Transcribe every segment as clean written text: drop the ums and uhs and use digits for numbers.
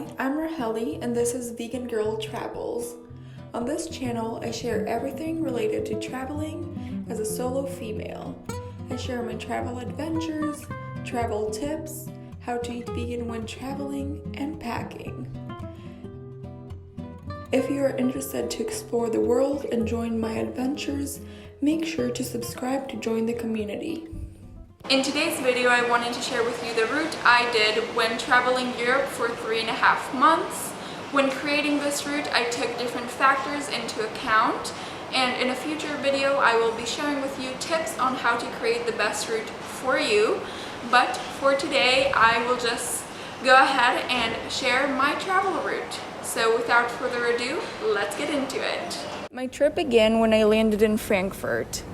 Hi, I'm Raheli and this is Vegan Girl Travels. On this channel, I share everything related to traveling as a solo female. I share my travel adventures, travel tips, how to eat vegan when traveling, and packing. If you are interested to explore the world and join my adventures, make sure to subscribe to join the community. In today's video, I wanted to share with you the route I did when traveling Europe for 3.5 months. When creating this route, I took different factors into account, and in a future video, I will be sharing with you tips on how to create the best route for you. But for today, I will just go ahead and share my travel route. So without further ado, let's get into it. My trip began when I landed in Frankfurt.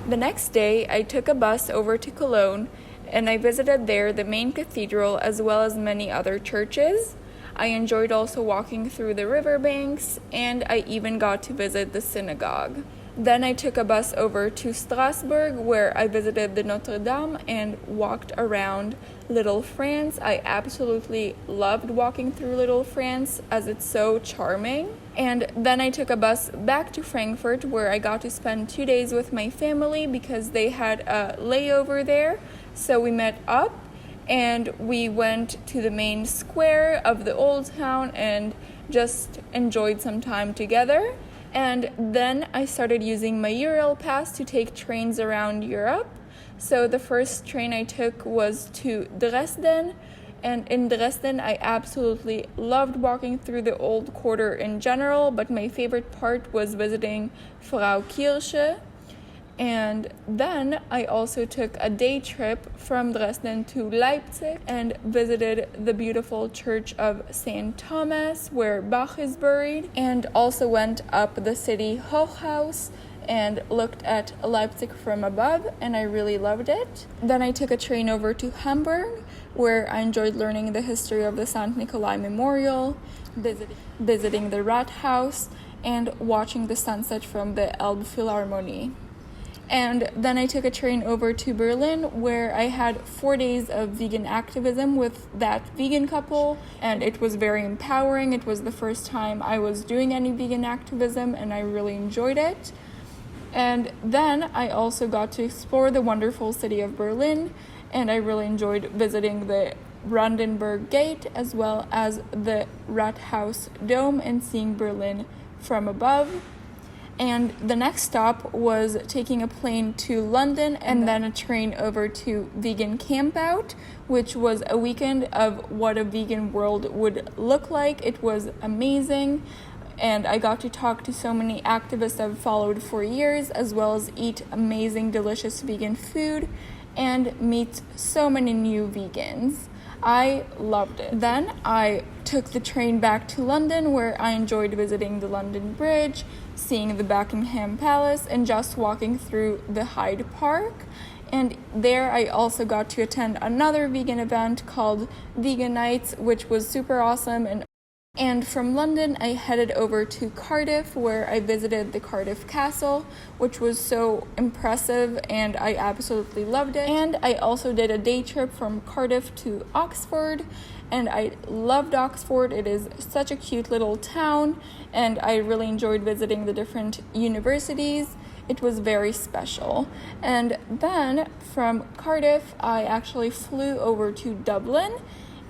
The next day, I took a bus over to Cologne, and I visited there the main cathedral as well as many other churches. I enjoyed also walking through the riverbanks, and I even got to visit the synagogue. Then I took a bus over to Strasbourg, where I visited the Notre Dame and walked around Little France. I absolutely loved walking through Little France as it's so charming. And then I took a bus back to Frankfurt, where I got to spend 2 days with my family because they had a layover there. So we met up and we went to the main square of the old town and just enjoyed some time together. And then I started using my Eurail pass to take trains around Europe. So the first train I took was to Dresden, and in Dresden I absolutely loved walking through the old quarter in general, but my favorite part was visiting Frau Kirche. And then I also took a day trip from Dresden to Leipzig and visited the beautiful church of St. Thomas, where Bach is buried, and also went up the city Hochhaus and looked at Leipzig from above, and I really loved it. Then I took a train over to Hamburg, where I enjoyed learning the history of the St. Nikolai Memorial, visiting the Rathaus, and watching the sunset from the Elbphilharmonie. And then I took a train over to Berlin, where I had 4 days of vegan activism with that vegan couple, and it was very empowering. It was the first time I was doing any vegan activism, and I really enjoyed it. And then I also got to explore the wonderful city of Berlin, and I really enjoyed visiting the Brandenburg Gate as well as the Rathaus Dome and seeing Berlin from above. And the next stop was taking a plane to London and then a train over to Vegan Campout, which was a weekend of what a vegan world would look like. It was amazing, and I got to talk to so many activists I've followed for years, as well as eat amazing, delicious vegan food and meet so many new vegans. I loved it. Then I took the train back to London, where I enjoyed visiting the London Bridge, seeing the Buckingham Palace, and just walking through the Hyde Park. And there I also got to attend another vegan event called Vegan Nights, which was super awesome. And from London, I headed over to Cardiff, where I visited the Cardiff Castle, which was so impressive, and I absolutely loved it. And I also did a day trip from Cardiff to Oxford, and I loved Oxford. It is such a cute little town, and I really enjoyed visiting the different universities. It was very special. And then from Cardiff, I actually flew over to Dublin,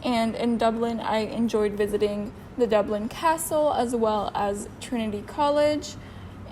and in Dublin, I enjoyed visiting the Dublin Castle as well as Trinity College.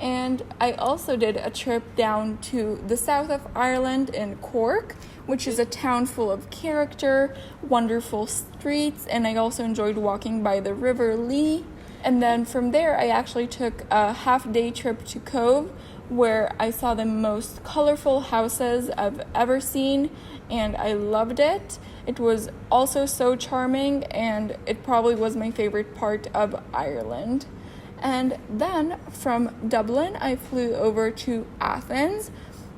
And I also did a trip down to the south of Ireland in Cork, which is a town full of character, wonderful streets, and I also enjoyed walking by the River Lee. And then from there, I actually took a half-day trip to Cove, where I saw the most colorful houses I've ever seen, and I loved it. It was also so charming, and it probably was my favorite part of Ireland. And then from Dublin, I flew over to Athens,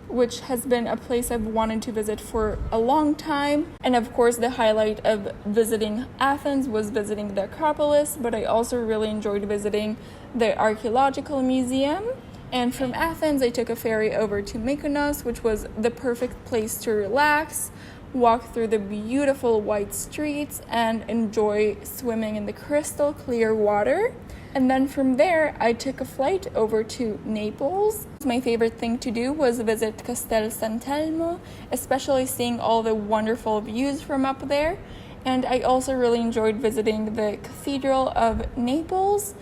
which has been a place I've wanted to visit for a long time. And of course, the highlight of visiting Athens was visiting the Acropolis, but I also really enjoyed visiting the Archaeological Museum. And from Athens, I took a ferry over to Mykonos, which was the perfect place to relax, walk through the beautiful white streets, and enjoy swimming in the crystal clear water. And then from there, I took a flight over to Naples. My favorite thing to do was visit Castel Sant'Elmo, especially seeing all the wonderful views from up there. And I also really enjoyed visiting the Cathedral of Naples.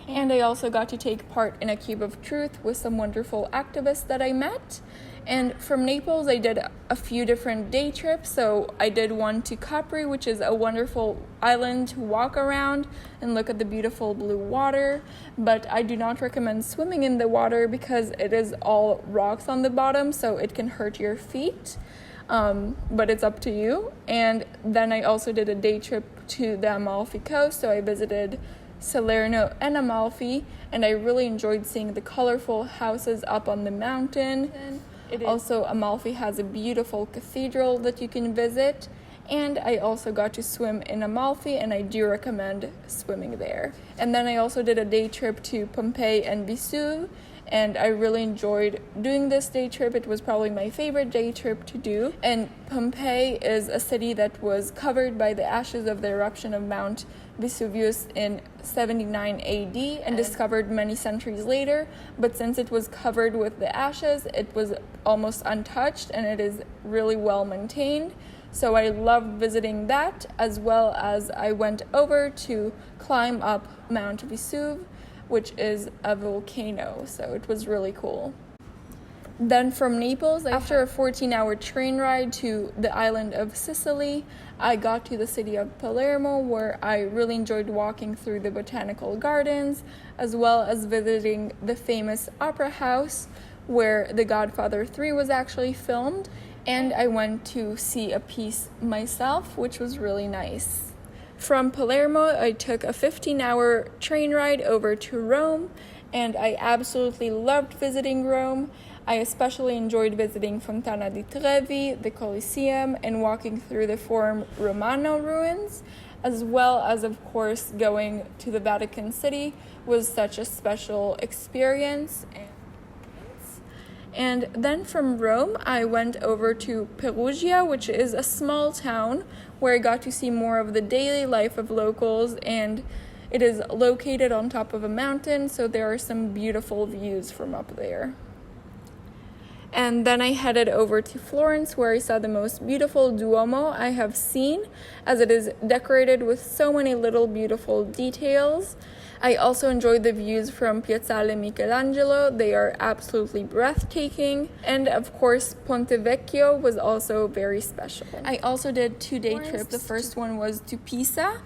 And I also got to take part in a Cube of Truth with some wonderful activists that I met. And from Naples, I did a few different day trips. So I did one to Capri, which is a wonderful island to walk around and look at the beautiful blue water. But I do not recommend swimming in the water because it is all rocks on the bottom, so it can hurt your feet. But it's up to you. And then I also did a day trip to the Amalfi Coast. So I visited Salerno and Amalfi, and I really enjoyed seeing the colorful houses up on the mountain. Also, Amalfi has a beautiful cathedral that you can visit, and I also got to swim in Amalfi, and I do recommend swimming there. And then I also did a day trip to Pompeii and Vesuve, and I really enjoyed doing this day trip. It was probably my favorite day trip to do. And Pompeii is a city that was covered by the ashes of the eruption of Mount Vesuvius in 79 AD and discovered many centuries later. But since it was covered with the ashes, it was almost untouched, and it is really well maintained. So I loved visiting that, as well as I went over to climb up Mount Vesuve, which is a volcano, so it was really cool. Then from Naples, after a 14-hour train ride to the island of Sicily, I got to the city of Palermo, where I really enjoyed walking through the botanical gardens, as well as visiting the famous opera house, where The Godfather 3 was actually filmed, and I went to see a piece myself, which was really nice. From Palermo, I took a 15-hour train ride over to Rome, and I absolutely loved visiting Rome. I especially enjoyed visiting Fontana di Trevi, the Colosseum, and walking through the Forum Romano ruins, as well as, of course, going to the Vatican City was such a special experience. And then from Rome, I went over to Perugia, which is a small town where I got to see more of the daily life of locals, and it is located on top of a mountain, so there are some beautiful views from up there. And then I headed over to Florence, where I saw the most beautiful Duomo I have seen, as it is decorated with so many little beautiful details. I also enjoyed the views from Piazzale Michelangelo. They are absolutely breathtaking. And of course, Ponte Vecchio was also very special. I also did 2-day trips. The first one was to Pisa.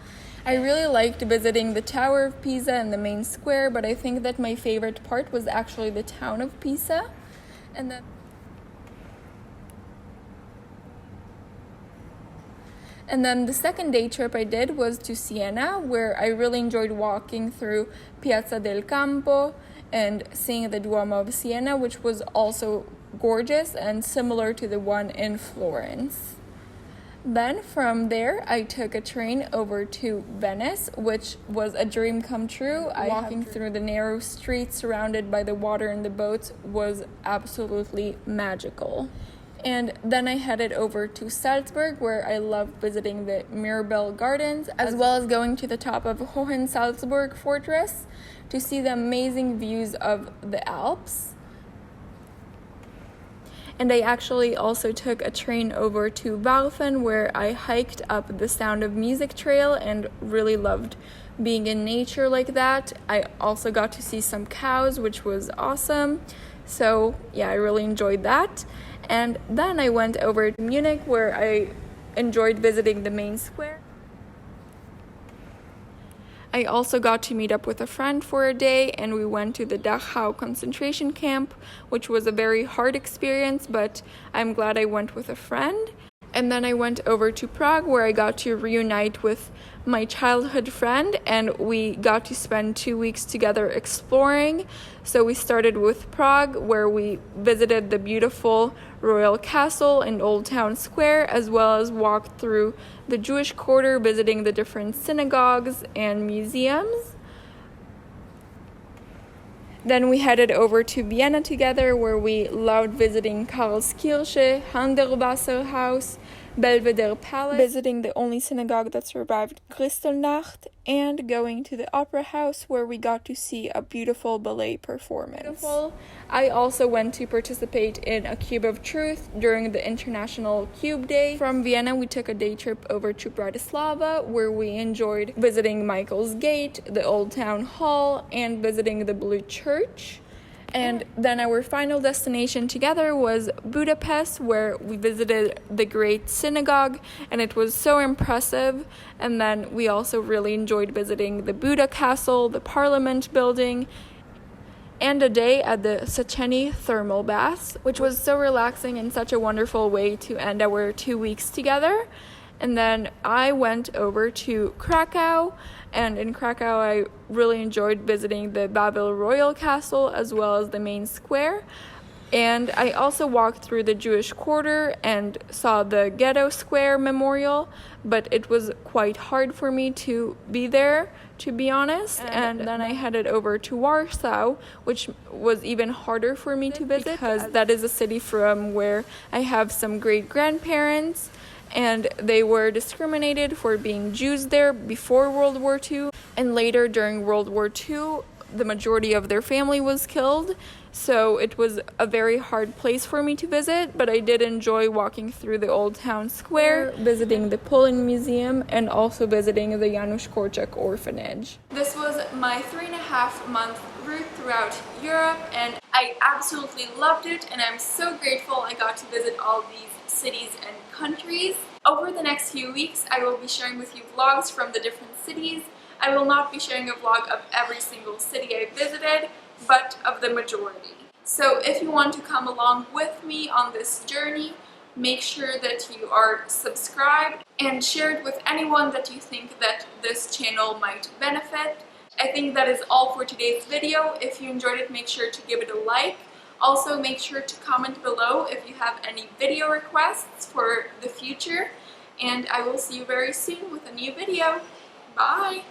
I really liked visiting the Tower of Pisa and the main square, but I think that my favorite part was actually the town of Pisa. And then the second day trip I did was to Siena, where I really enjoyed walking through Piazza del Campo and seeing the Duomo of Siena, which was also gorgeous and similar to the one in Florence. Then from there, I took a train over to Venice, which was a dream come true. Walking through the narrow streets surrounded by the water and the boats was absolutely magical. And then I headed over to Salzburg, where I loved visiting the Mirabell Gardens, as well as going to the top of Hohensalzburg Fortress to see the amazing views of the Alps. And I actually also took a train over to Walfen, where I hiked up the Sound of Music trail and really loved being in nature like that. I also got to see some cows, which was awesome. So yeah, I really enjoyed that. And then I went over to Munich, where I enjoyed visiting the main square. I also got to meet up with a friend for a day, and we went to the Dachau concentration camp, which was a very hard experience, but I'm glad I went with a friend. And then I went over to Prague, where I got to reunite with my childhood friend, and we got to spend 2 weeks together exploring. So we started with Prague, where we visited the beautiful Royal Castle and Old Town Square, as well as walked through the Jewish quarter, visiting the different synagogues and museums. Then we headed over to Vienna together, where we loved visiting Karlskirche, Hundertwasser House, Belvedere Palace, visiting the only synagogue that survived Kristallnacht, and going to the Opera House where we got to see a beautiful ballet performance. I also went to participate in a Cube of Truth during the International Cube Day. From Vienna, we took a day trip over to Bratislava where we enjoyed visiting Michael's Gate, the Old Town Hall, and visiting the Blue Church. And then our final destination together was Budapest, where we visited the Great Synagogue, and it was so impressive. And then we also really enjoyed visiting the Buda Castle, the Parliament building, and a day at the Széchenyi thermal baths, which was so relaxing and such a wonderful way to end our 2 weeks together. And then I went over to Krakow, and in Krakow I really enjoyed visiting the Babel Royal Castle as well as the main square. And I also walked through the Jewish Quarter and saw the Ghetto Square Memorial, but it was quite hard for me to be there, to be honest. And then I headed over to Warsaw, which was even harder for me to visit because that is a city from where I have some great grandparents, and they were discriminated for being Jews there before World War II, and later during World War II, the majority of their family was killed. So it was a very hard place for me to visit, but I did enjoy walking through the Old Town Square, visiting the Poland Museum, and also visiting the Janusz Korczak Orphanage. This was my 3.5-month route throughout Europe, and I absolutely loved it, and I'm so grateful I got to visit all these cities and countries. Over the next few weeks, I will be sharing with you vlogs from the different cities. I will not be sharing a vlog of every single city I visited, but of the majority. So if you want to come along with me on this journey, make sure that you are subscribed and share it with anyone that you think that this channel might benefit. I think that is all for today's video. If you enjoyed it, make sure to give it a like. Also, make sure to comment below if you have any video requests for the future, and I will see you very soon with a new video. Bye!